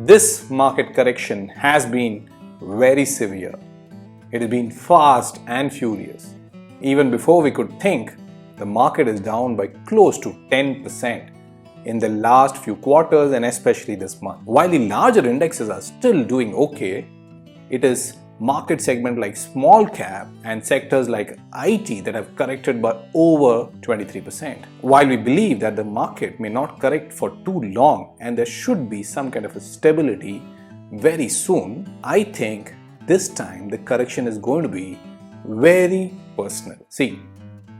This market correction has been very severe. It has been fast and furious. Even before we could think, the market is down by close to 10% in the last few quarters and especially this month. While the larger indexes are still doing okay, it is market segment like small cap and sectors like IT that have corrected by over 23%. While we believe that the market may not correct for too long and there should be some kind of a stability very soon, I think this time the correction is going to be very personal. See,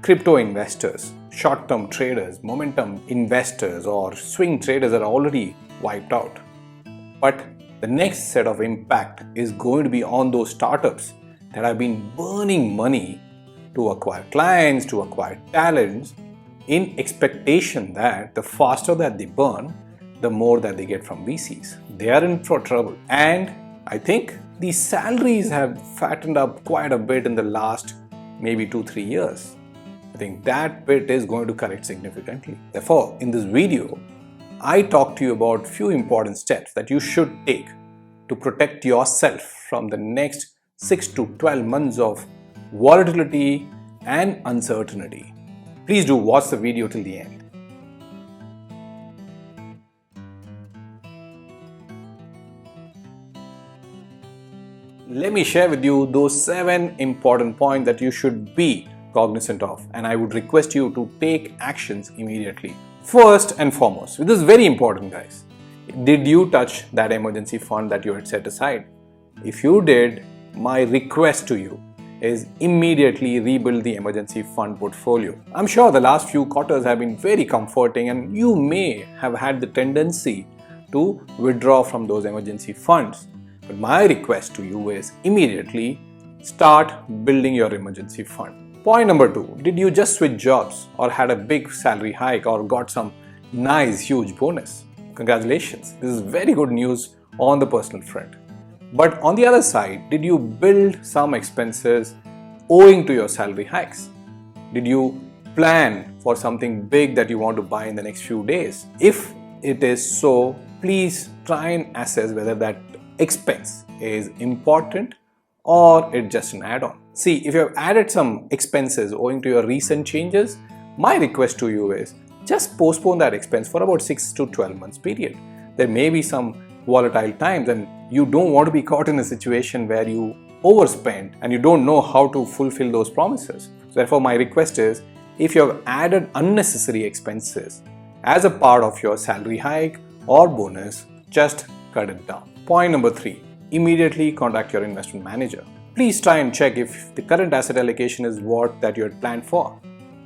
crypto investors, short-term traders, momentum investors or swing traders are already wiped out. But the next set of impact is going to be on those startups that have been burning money to acquire clients, to acquire talents, in expectation that the faster that they burn, the more that they get from VCs. They are in for trouble. And I think the salaries have fattened up quite a bit in the last maybe 2-3 years. I think that bit is going to correct significantly. Therefore, in this video, I talk to you about few important steps that you should take to protect yourself from the next 6 to 12 months of volatility and uncertainty. Please do watch the video till the end. Let me share with you those 7 important points that you should be cognizant of, and I would request you to take actions immediately. First and foremost, this is very important, guys. Did you touch that emergency fund that you had set aside? If you did, my request to you is immediately rebuild the emergency fund portfolio. I'm sure the last few quarters have been very comforting and you may have had the tendency to withdraw from those emergency funds. But my request to you is immediately start building your emergency fund. Point number 2, did you just switch jobs or had a big salary hike or got some nice huge bonus? Congratulations, this is very good news on the personal front. But on the other side, did you build some expenses owing to your salary hikes? Did you plan for something big that you want to buy in the next few days? If it is so, please try and assess whether that expense is important or it's just an add-on. See, if you have added some expenses owing to your recent changes, my request to you is just postpone that expense for about 6 to 12 months period. There may be some volatile times and you don't want to be caught in a situation where you overspend and you don't know how to fulfill those promises. So therefore, my request is if you have added unnecessary expenses as a part of your salary hike or bonus, just cut it down. Point number 3, immediately contact your investment manager. Please try and check if the current asset allocation is what that you had planned for.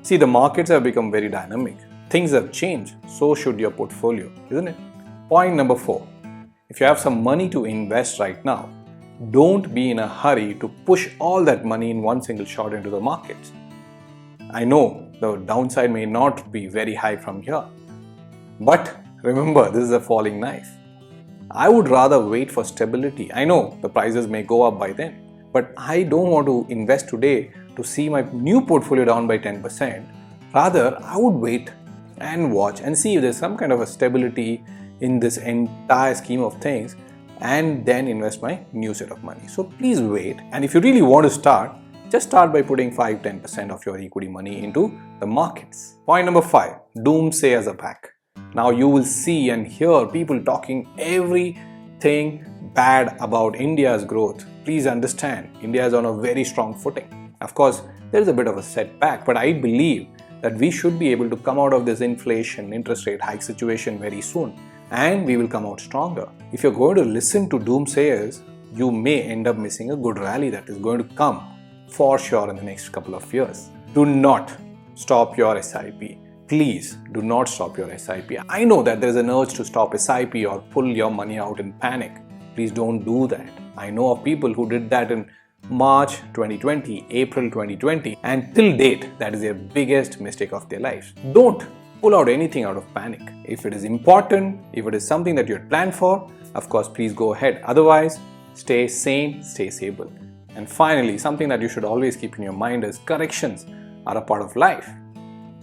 See, the markets have become very dynamic. Things have changed, so should your portfolio, isn't it? Point number 4, if you have some money to invest right now, don't be in a hurry to push all that money in one single shot into the markets. I know the downside may not be very high from here, but remember, this is a falling knife. I would rather wait for stability. I know the prices may go up by then, but I don't want to invest today to see my new portfolio down by 10%. Rather, I would wait and watch and see if there's some kind of a stability in this entire scheme of things and then invest my new set of money. So please wait, and if you really want to start, just start by putting 5-10% of your equity money into the markets. Point number 5, Doomsayers are back. Now you will see and hear people talking everything bad about India's growth. Please understand, India is on a very strong footing. Of course, there is a bit of a setback, but I believe that we should be able to come out of this inflation, interest rate hike situation very soon, and we will come out stronger. If you're going to listen to doomsayers, you may end up missing a good rally that is going to come for sure in the next couple of years. Do not stop your SIP. Please do not stop your SIP. I know that there's an urge to stop SIP or pull your money out in panic. Please don't do that. I know of people who did that in March 2020, April 2020, and till date, that is their biggest mistake of their lives. Don't pull out anything out of panic. If it is important, if it is something that you had planned for, of course, please go ahead. Otherwise, stay sane, stay stable. And finally, something that you should always keep in your mind is corrections are a part of life.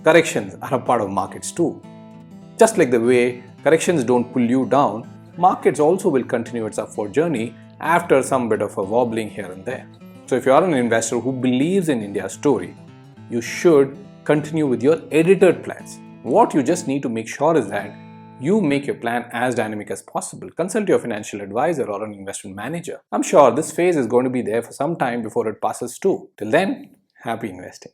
Corrections are a part of markets too. Just like the way corrections don't pull you down, markets also will continue its upward journey after some bit of a wobbling here and there. So if you are an investor who believes in India's story, you should continue with your edited plans. What you just need to make sure is that you make your plan as dynamic as possible. Consult your financial advisor or an investment manager. I'm sure this phase is going to be there for some time before it passes too. Till then, happy investing.